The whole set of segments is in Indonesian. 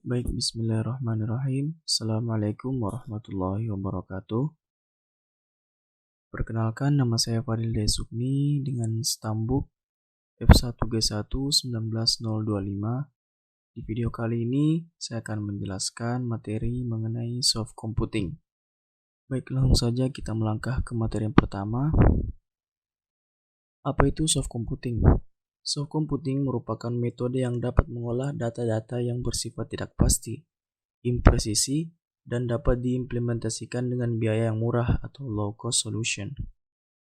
Baik, bismillahirrahmanirrahim. Assalamualaikum warahmatullahi wabarakatuh. Perkenalkan, nama saya Fadil Desukni dengan stambuk F1G1 19025. Di video kali ini, saya akan menjelaskan materi mengenai soft computing. Baik, langsung saja kita melangkah ke materi yang pertama. Apa itu soft computing? Soft computing merupakan metode yang dapat mengolah data-data yang bersifat tidak pasti, impresisi, dan dapat diimplementasikan dengan biaya yang murah atau low-cost solution.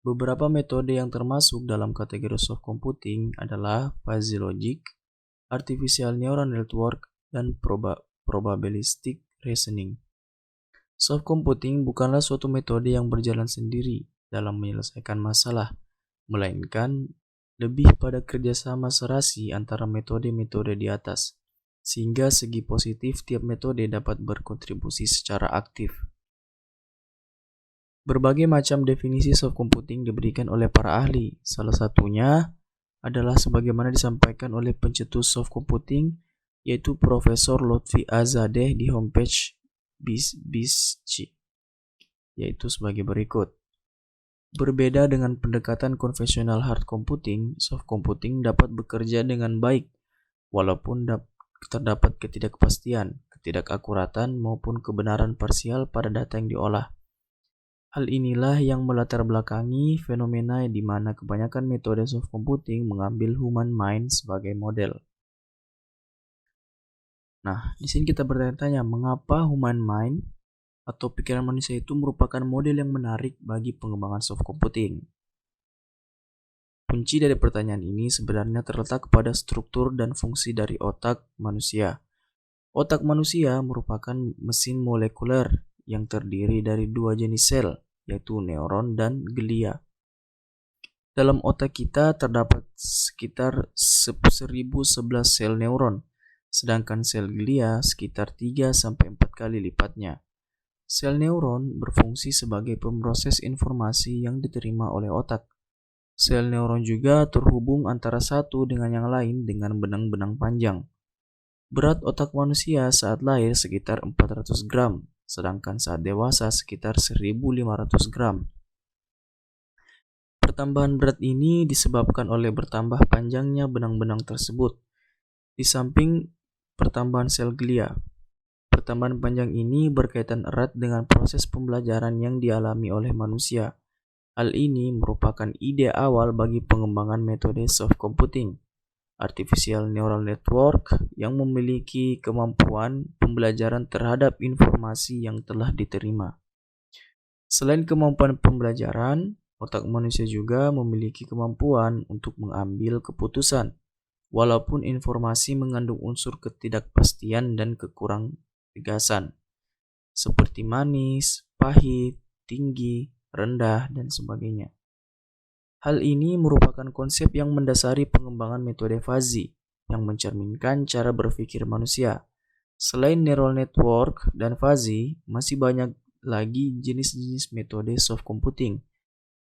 Beberapa metode yang termasuk dalam kategori soft computing adalah fuzzy logic, artificial neural network, dan probabilistic reasoning. Soft computing bukanlah suatu metode yang berjalan sendiri dalam menyelesaikan masalah, melainkan lebih pada kerjasama serasi antara metode-metode di atas, sehingga segi positif tiap metode dapat berkontribusi secara aktif. Berbagai macam definisi soft computing diberikan oleh para ahli. Salah satunya adalah sebagaimana disampaikan oleh pencetus soft computing, yaitu Profesor Lotfi Azadeh di homepage BISC, yaitu sebagai berikut. Berbeda dengan pendekatan konvensional hard computing, soft computing dapat bekerja dengan baik, walaupun terdapat ketidakpastian, ketidakakuratan, maupun kebenaran parsial pada data yang diolah. Hal inilah yang melatar belakangi fenomena di mana kebanyakan metode soft computing mengambil human mind sebagai model. Nah, di sini kita bertanya-tanya, mengapa human mind atau pikiran manusia itu merupakan model yang menarik bagi pengembangan soft computing? Kunci dari pertanyaan ini sebenarnya terletak pada struktur dan fungsi dari otak manusia. Otak manusia merupakan mesin molekuler yang terdiri dari dua jenis sel, yaitu neuron dan glia. Dalam otak kita terdapat sekitar 1011 sel neuron, sedangkan sel glia sekitar 3-4 kali lipatnya. Sel neuron berfungsi sebagai pemroses informasi yang diterima oleh otak. Sel neuron juga terhubung antara satu dengan yang lain dengan benang-benang panjang. Berat otak manusia saat lahir sekitar 400 gram, sedangkan saat dewasa sekitar 1500 gram. Pertambahan berat ini disebabkan oleh bertambah panjangnya benang-benang tersebut, di samping pertambahan sel glia. Pertambahan panjang ini berkaitan erat dengan proses pembelajaran yang dialami oleh manusia. Hal ini merupakan ide awal bagi pengembangan metode soft computing, artificial neural network, yang memiliki kemampuan pembelajaran terhadap informasi yang telah diterima. Selain kemampuan pembelajaran, otak manusia juga memiliki kemampuan untuk mengambil keputusan, walaupun informasi mengandung unsur ketidakpastian dan kegasan, seperti manis, pahit, tinggi, rendah, dan sebagainya. Hal ini merupakan konsep yang mendasari pengembangan metode fuzzy yang mencerminkan cara berpikir manusia. Selain neural network dan fuzzy, masih banyak lagi jenis-jenis metode soft computing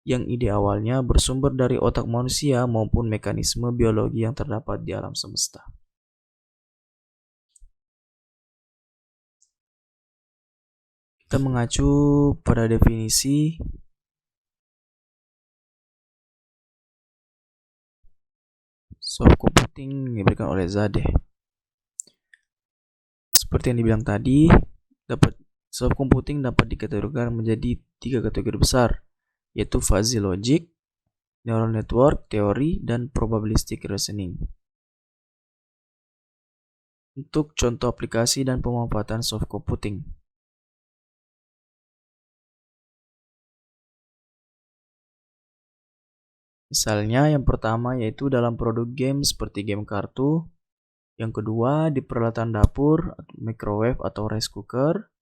yang ide awalnya bersumber dari otak manusia maupun mekanisme biologi yang terdapat di alam semesta. Kita mengacu pada definisi soft computing yang diberikan oleh Zadeh. Seperti yang dibilang tadi, soft computing dapat dikategorikan menjadi 3 kategori besar, yaitu fuzzy logic, neural network teori, dan probabilistic reasoning. Untuk contoh aplikasi dan pemanfaatan soft computing. Misalnya yang pertama yaitu dalam produk game seperti game kartu, yang kedua di peralatan dapur, microwave atau rice cooker,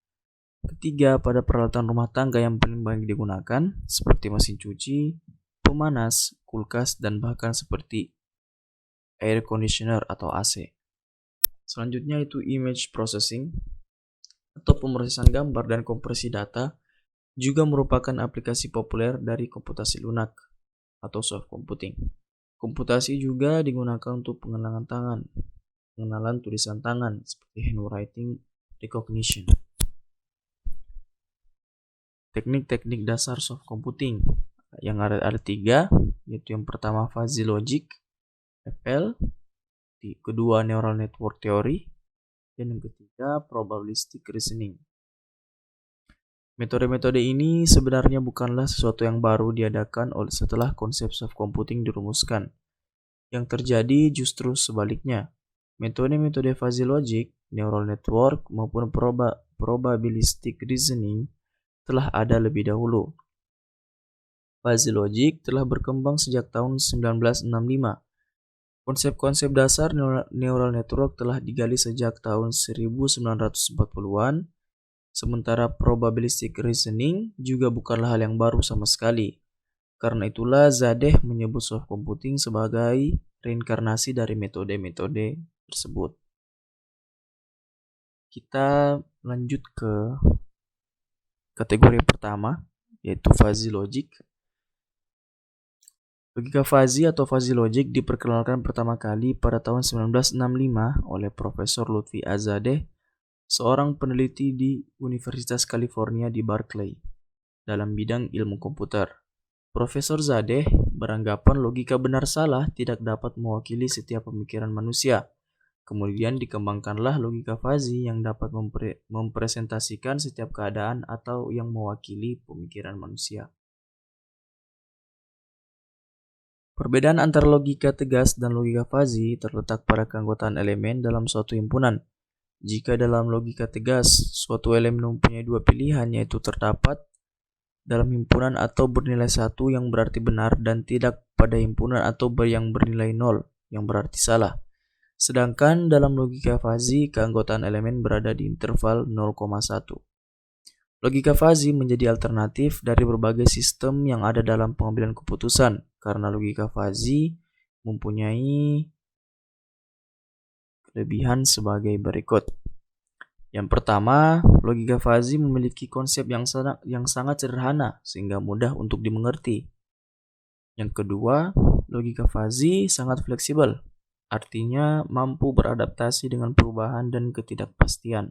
ketiga pada peralatan rumah tangga yang paling banyak digunakan seperti mesin cuci, pemanas, kulkas, dan bahkan seperti air conditioner atau AC. Selanjutnya itu image processing atau pemrosesan gambar dan kompresi data juga merupakan aplikasi populer dari komputasi lunak atau soft computing. Komputasi juga digunakan untuk pengenangan tangan, pengenalan tulisan tangan seperti handwriting recognition. Teknik-teknik dasar soft computing yang ada 3, yaitu yang pertama fuzzy logic (FL), kedua neural network theory, dan yang ketiga probabilistic reasoning. Metode-metode ini sebenarnya bukanlah sesuatu yang baru diadakan setelah konsep soft computing dirumuskan. Yang terjadi justru sebaliknya. Metode-metode fuzzy logic, neural network, maupun probabilistic reasoning telah ada lebih dahulu. Fuzzy logic telah berkembang sejak tahun 1965. Konsep-konsep dasar neural network telah digali sejak tahun 1940-an, sementara probabilistic reasoning juga bukanlah hal yang baru sama sekali. Karena itulah Zadeh menyebut soft computing sebagai reinkarnasi dari metode-metode tersebut. Kita lanjut ke kategori pertama, yaitu fuzzy logic. Logika fuzzy atau fuzzy logic diperkenalkan pertama kali pada tahun 1965 oleh Profesor Lutfi Zadeh, seorang peneliti di Universitas California di Berkeley, dalam bidang ilmu komputer. Profesor Zadeh beranggapan logika benar salah tidak dapat mewakili setiap pemikiran manusia. Kemudian dikembangkanlah logika fuzzy yang dapat mempresentasikan setiap keadaan atau yang mewakili pemikiran manusia. Perbedaan antara logika tegas dan logika fuzzy terletak pada keanggotaan elemen dalam suatu himpunan. Jika dalam logika tegas, suatu elemen mempunyai dua pilihan, yaitu terdapat dalam himpunan atau bernilai 1 yang berarti benar dan tidak pada himpunan atau yang bernilai 0 yang berarti salah. Sedangkan dalam logika fuzzy, keanggotaan elemen berada di interval 0,1. Logika fuzzy menjadi alternatif dari berbagai sistem yang ada dalam pengambilan keputusan, karena logika fuzzy mempunyai kelebihan sebagai berikut. Yang pertama, logika fuzzy memiliki konsep yang sangat sederhana sehingga mudah untuk dimengerti. Yang kedua, logika fuzzy sangat fleksibel, artinya mampu beradaptasi dengan perubahan dan ketidakpastian.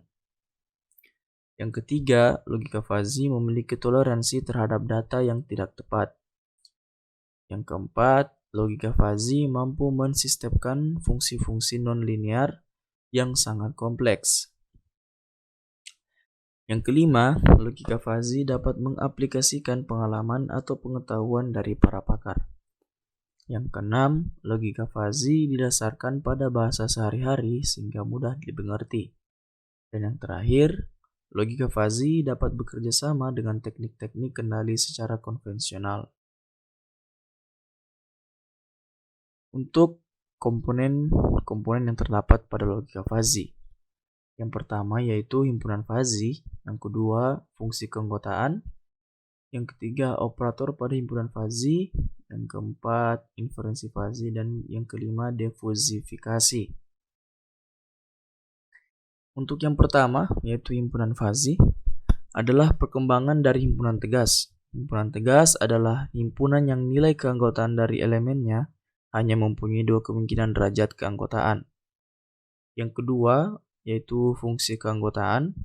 Yang ketiga, logika fuzzy memiliki toleransi terhadap data yang tidak tepat. Yang keempat, logika fuzzy mampu mensistemkan fungsi-fungsi non-linear yang sangat kompleks. Yang kelima, logika fuzzy dapat mengaplikasikan pengalaman atau pengetahuan dari para pakar. Yang keenam, logika fuzzy didasarkan pada bahasa sehari-hari sehingga mudah dimengerti. Dan yang terakhir, logika fuzzy dapat bekerja sama dengan teknik-teknik kendali secara konvensional. Untuk komponen yang terdapat pada logika fuzzy. Yang pertama yaitu himpunan fuzzy, yang kedua fungsi keanggotaan, yang ketiga operator pada himpunan fuzzy, yang keempat inferensi fuzzy, dan yang kelima defusifikasi. Untuk yang pertama yaitu himpunan fuzzy adalah perkembangan dari himpunan tegas. Himpunan tegas adalah himpunan yang nilai keanggotaan dari elemennya hanya mempunyai dua kemungkinan derajat keanggotaan. Yang kedua yaitu fungsi keanggotaan.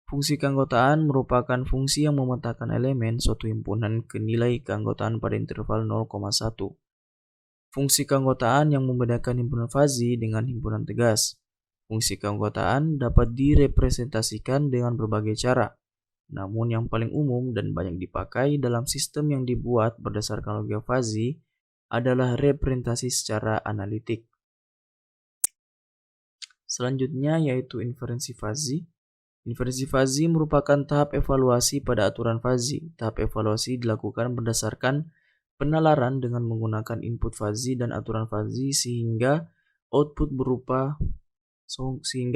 Fungsi keanggotaan merupakan fungsi yang memetakan elemen suatu himpunan ke nilai keanggotaan pada interval 0,1. Fungsi keanggotaan yang membedakan himpunan fuzzy dengan himpunan tegas. Fungsi keanggotaan dapat direpresentasikan dengan berbagai cara, namun yang paling umum dan banyak dipakai dalam sistem yang dibuat berdasarkan logika fuzzy adalah representasi secara analitik. Selanjutnya yaitu inferensi fuzzy. Inferensi fuzzy merupakan tahap evaluasi pada aturan fuzzy. Tahap evaluasi dilakukan berdasarkan penalaran dengan menggunakan input fuzzy dan aturan fuzzy sehingga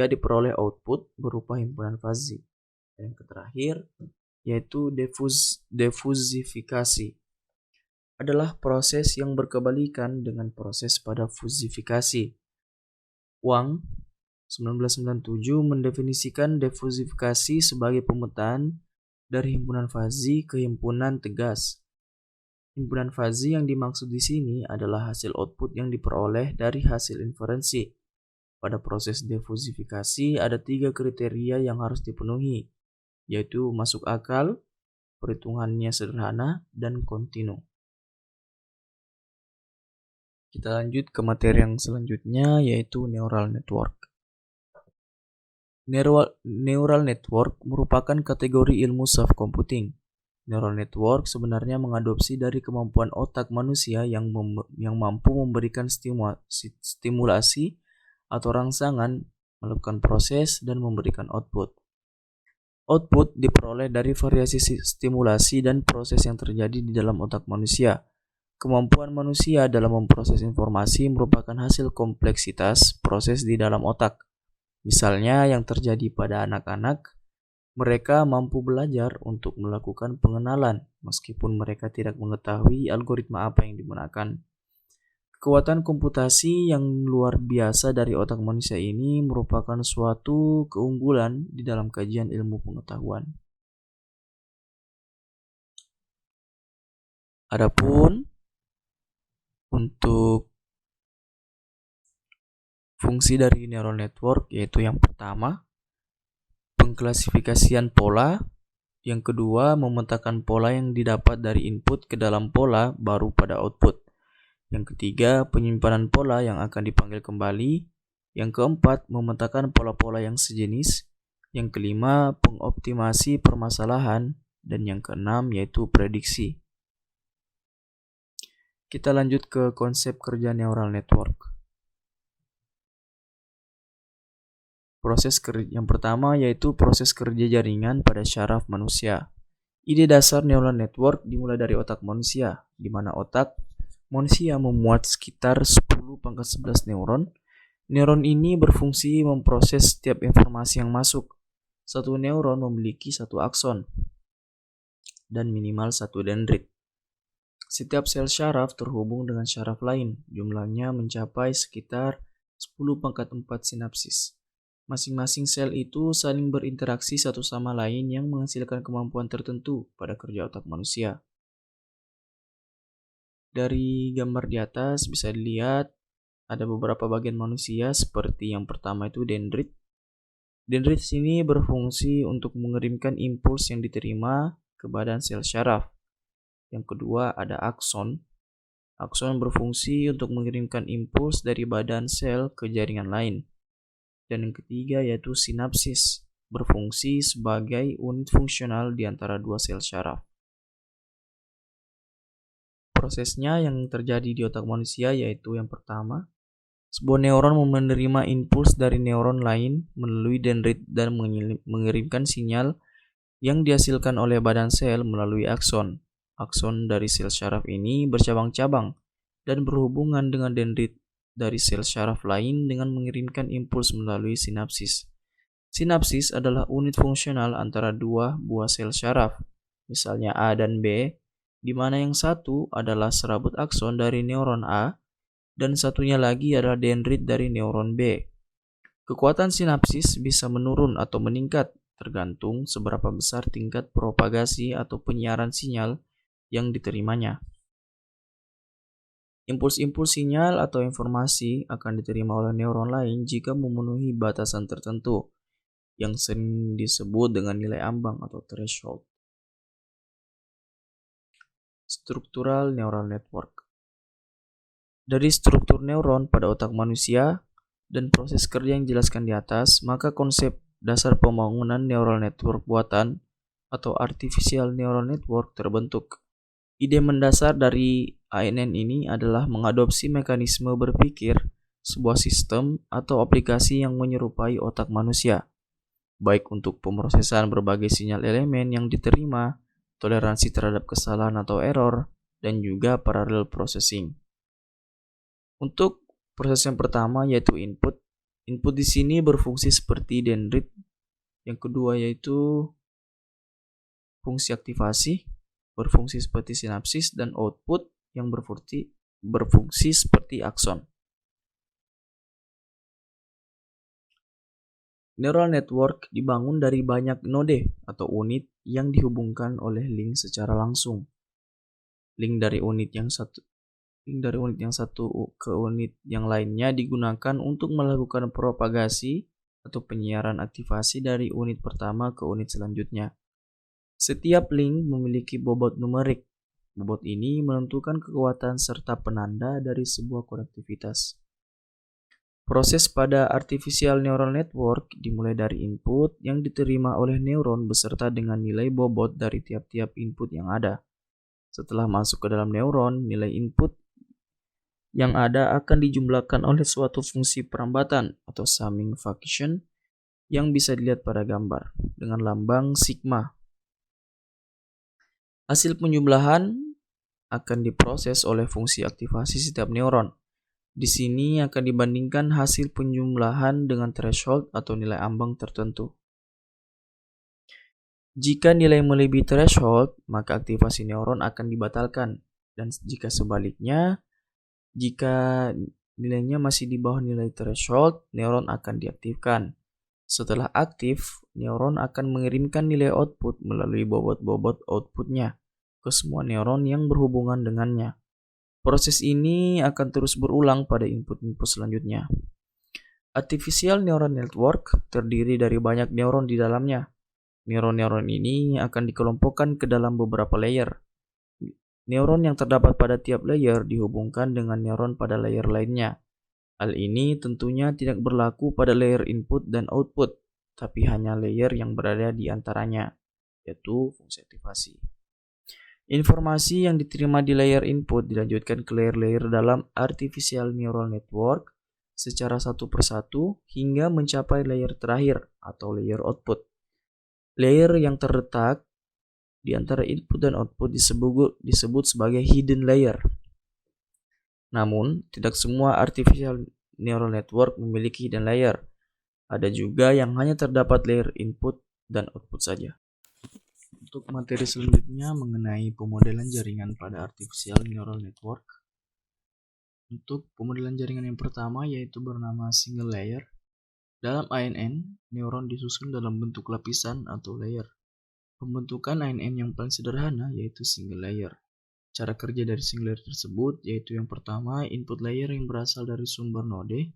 diperoleh output berupa himpunan fuzzy. Dan yang terakhir yaitu defusifikasi. Adalah proses yang berkebalikan dengan proses pada fusifikasi. Wang 1997 mendefinisikan defusifikasi sebagai pemetaan dari himpunan fuzzy ke himpunan tegas. Himpunan fuzzy yang dimaksud di sini adalah hasil output yang diperoleh dari hasil inferensi. Pada proses difusifikasi ada 3 kriteria yang harus dipenuhi, yaitu masuk akal, perhitungannya sederhana, dan kontinu. Kita lanjut ke materi yang selanjutnya, yaitu neural network. Neural network merupakan kategori ilmu self computing. Neural network sebenarnya mengadopsi dari kemampuan otak manusia yang mampu memberikan stimulasi atau rangsangan, melakukan proses, dan memberikan output. Output diperoleh dari variasi stimulasi dan proses yang terjadi di dalam otak manusia. Kemampuan manusia dalam memproses informasi merupakan hasil kompleksitas proses di dalam otak. Misalnya yang terjadi pada anak-anak, mereka mampu belajar untuk melakukan pengenalan meskipun mereka tidak mengetahui algoritma apa yang digunakan. Kekuatan komputasi yang luar biasa dari otak manusia ini merupakan suatu keunggulan di dalam kajian ilmu pengetahuan. Adapun untuk fungsi dari neural network yaitu yang pertama, pengklasifikasian pola, yang kedua memetakan pola yang didapat dari input ke dalam pola baru pada output, yang ketiga penyimpanan pola yang akan dipanggil kembali, yang keempat memetakan pola-pola yang sejenis, yang kelima pengoptimasi permasalahan, dan yang keenam yaitu prediksi. Kita lanjut ke konsep kerja neural network. Yang pertama yaitu proses kerja jaringan pada syaraf manusia. Ide dasar neural network dimulai dari otak manusia, di mana otak manusia memuat sekitar 10⁻11 neuron. Neuron ini berfungsi memproses setiap informasi yang masuk. Satu neuron memiliki satu akson dan minimal satu dendrit. Setiap sel syaraf terhubung dengan syaraf lain, jumlahnya mencapai sekitar 10⁻4 sinapsis. Masing-masing sel itu saling berinteraksi satu sama lain yang menghasilkan kemampuan tertentu pada kerja otak manusia. Dari gambar di atas bisa dilihat ada beberapa bagian manusia seperti yang pertama itu dendrit. Dendrit ini berfungsi untuk mengirimkan impuls yang diterima ke badan sel syaraf. Yang kedua ada akson. Akson berfungsi untuk mengirimkan impuls dari badan sel ke jaringan lain. Dan yang ketiga yaitu sinapsis, berfungsi sebagai unit fungsional di antara dua sel syaraf. Prosesnya yang terjadi di otak manusia yaitu yang pertama, sebuah neuron menerima impuls dari neuron lain melalui dendrit dan mengirimkan sinyal yang dihasilkan oleh badan sel melalui akson. Akson dari sel syaraf ini bercabang-cabang dan berhubungan dengan dendrit dari sel syaraf lain dengan mengirimkan impuls melalui sinapsis. Sinapsis adalah unit fungsional antara dua buah sel syaraf, misalnya A dan B, di mana yang satu adalah serabut akson dari neuron A dan satunya lagi adalah dendrit dari neuron B. Kekuatan sinapsis bisa menurun atau meningkat tergantung seberapa besar tingkat propagasi atau penyiaran sinyal yang diterimanya. Impuls-impuls sinyal atau informasi akan diterima oleh neuron lain jika memenuhi batasan tertentu, yang sering disebut dengan nilai ambang atau threshold. Struktural neural network. Dari struktur neuron pada otak manusia dan proses kerja yang dijelaskan di atas, maka konsep dasar pembangunan neural network buatan atau artificial neural network terbentuk. Ide mendasar dari ANN ini adalah mengadopsi mekanisme berpikir sebuah sistem atau aplikasi yang menyerupai otak manusia, baik untuk pemrosesan berbagai sinyal elemen yang diterima, toleransi terhadap kesalahan atau error, dan juga parallel processing. Untuk proses yang pertama yaitu input. Input di sini berfungsi seperti dendrit. Yang kedua yaitu fungsi aktivasi, berfungsi seperti sinapsis, dan output yang berfungsi seperti akson. Neural network dibangun dari banyak node atau unit yang dihubungkan oleh link secara langsung. Link dari unit yang satu link dari unit yang satu ke unit yang lainnya digunakan untuk melakukan propagasi atau penyiaran aktivasi dari unit pertama ke unit selanjutnya. Setiap link memiliki bobot numerik. Bobot ini menentukan kekuatan serta penanda dari sebuah konektivitas. Proses pada artificial neural network dimulai dari input yang diterima oleh neuron beserta dengan nilai bobot dari tiap-tiap input yang ada. Setelah masuk ke dalam neuron, nilai input yang ada akan dijumlahkan oleh suatu fungsi perambatan atau summing function yang bisa dilihat pada gambar dengan lambang sigma. Hasil penjumlahan akan diproses oleh fungsi aktivasi setiap neuron. Di sini akan dibandingkan hasil penjumlahan dengan threshold atau nilai ambang tertentu. Jika nilai melebihi threshold, maka aktivasi neuron akan dibatalkan. Dan jika sebaliknya, jika nilainya masih di bawah nilai threshold, neuron akan diaktifkan. Setelah aktif, neuron akan mengirimkan nilai output melalui bobot-bobot outputnya ke semua neuron yang berhubungan dengannya. Proses ini akan terus berulang pada input-input selanjutnya. Artificial neural network terdiri dari banyak neuron di dalamnya. Neuron-neuron ini akan dikelompokkan ke dalam beberapa layer. Neuron yang terdapat pada tiap layer dihubungkan dengan neuron pada layer lainnya. Hal ini tentunya tidak berlaku pada layer input dan output, tapi hanya layer yang berada di antaranya, yaitu fungsi aktivasi. Informasi yang diterima di layer input dilanjutkan ke layer-layer dalam artificial neural network secara satu persatu hingga mencapai layer terakhir atau layer output. Layer yang terletak di antara input dan output disebut sebagai hidden layer. Namun, tidak semua artificial neural network memiliki hidden layer. Ada juga yang hanya terdapat layer input dan output saja. Untuk materi selanjutnya mengenai pemodelan jaringan pada artificial neural network. Untuk pemodelan jaringan yang pertama yaitu bernama single layer. Dalam ANN, neuron disusun dalam bentuk lapisan atau layer. Pembentukan ANN yang paling sederhana yaitu single layer. Cara kerja dari single layer tersebut yaitu yang pertama, input layer yang berasal dari sumber node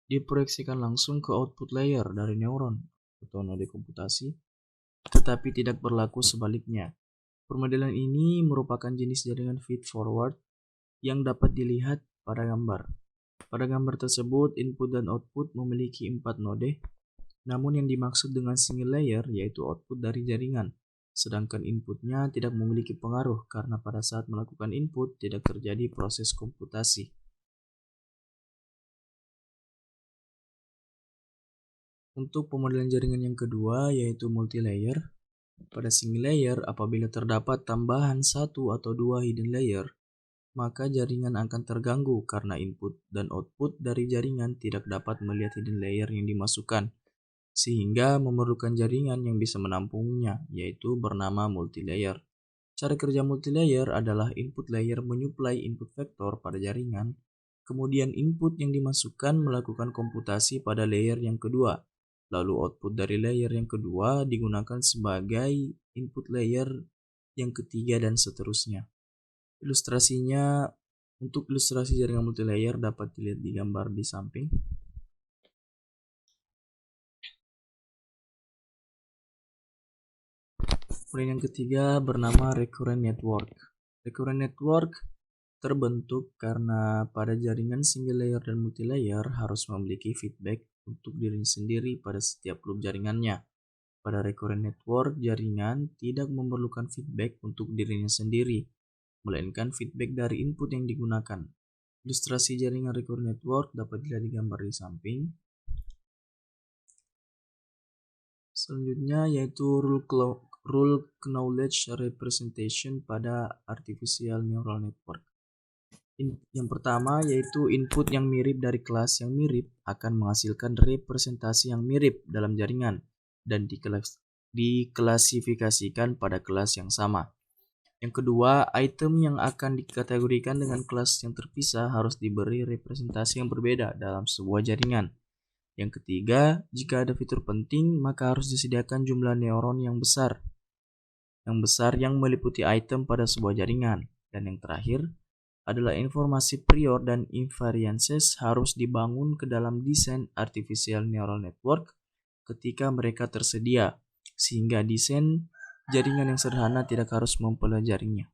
diproyeksikan langsung ke output layer dari neuron atau node komputasi, tetapi tidak berlaku sebaliknya. Pemodelan ini merupakan jenis jaringan feed forward yang dapat dilihat pada gambar. Pada gambar tersebut, input dan output memiliki 4 node, namun yang dimaksud dengan single layer yaitu output dari jaringan, sedangkan inputnya tidak memiliki pengaruh karena pada saat melakukan input tidak terjadi proses komputasi. Untuk pemodelan jaringan yang kedua yaitu multi-layer. Pada single layer, apabila terdapat tambahan satu atau dua hidden layer, maka jaringan akan terganggu karena input dan output dari jaringan tidak dapat melihat hidden layer yang dimasukkan, sehingga memerlukan jaringan yang bisa menampungnya, yaitu bernama multi-layer. Cara kerja multi-layer adalah input layer menyuplai input vektor pada jaringan, kemudian input yang dimasukkan melakukan komputasi pada layer yang kedua. Lalu output dari layer yang kedua digunakan sebagai input layer yang ketiga dan seterusnya. Ilustrasinya, untuk ilustrasi jaringan multilayer dapat dilihat di gambar di samping. Kemudian yang ketiga bernama recurrent network. Recurrent network terbentuk karena pada jaringan single layer dan multilayer harus memiliki feedback untuk dirinya sendiri pada setiap loop jaringannya. Pada recurrent network, jaringan tidak memerlukan feedback untuk dirinya sendiri, melainkan feedback dari input yang digunakan. Ilustrasi jaringan recurrent network dapat dilihat di gambar di samping. Selanjutnya yaitu rule knowledge representation pada artificial neural network. Yang pertama yaitu input yang mirip dari kelas yang mirip akan menghasilkan representasi yang mirip dalam jaringan dan diklasifikasikan pada kelas yang sama. Yang kedua, item yang akan dikategorikan dengan kelas yang terpisah harus diberi representasi yang berbeda dalam sebuah jaringan. Yang ketiga, jika ada fitur penting, maka harus disediakan jumlah neuron yang besar yang meliputi item pada sebuah jaringan. Dan yang terakhir, adalah informasi prior dan invariances harus dibangun ke dalam desain artificial neural network ketika mereka tersedia, sehingga desain jaringan yang sederhana tidak harus mempelajarinya.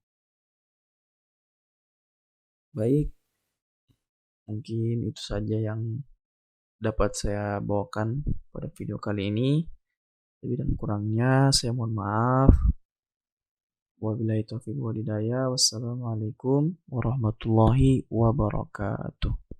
Baik, mungkin itu saja yang dapat saya bawakan pada video kali ini. Lebih dan kurangnya saya mohon maaf. Wabillahi taufiq walhidayah. Wassalamualaikum warahmatullahi wabarakatuh.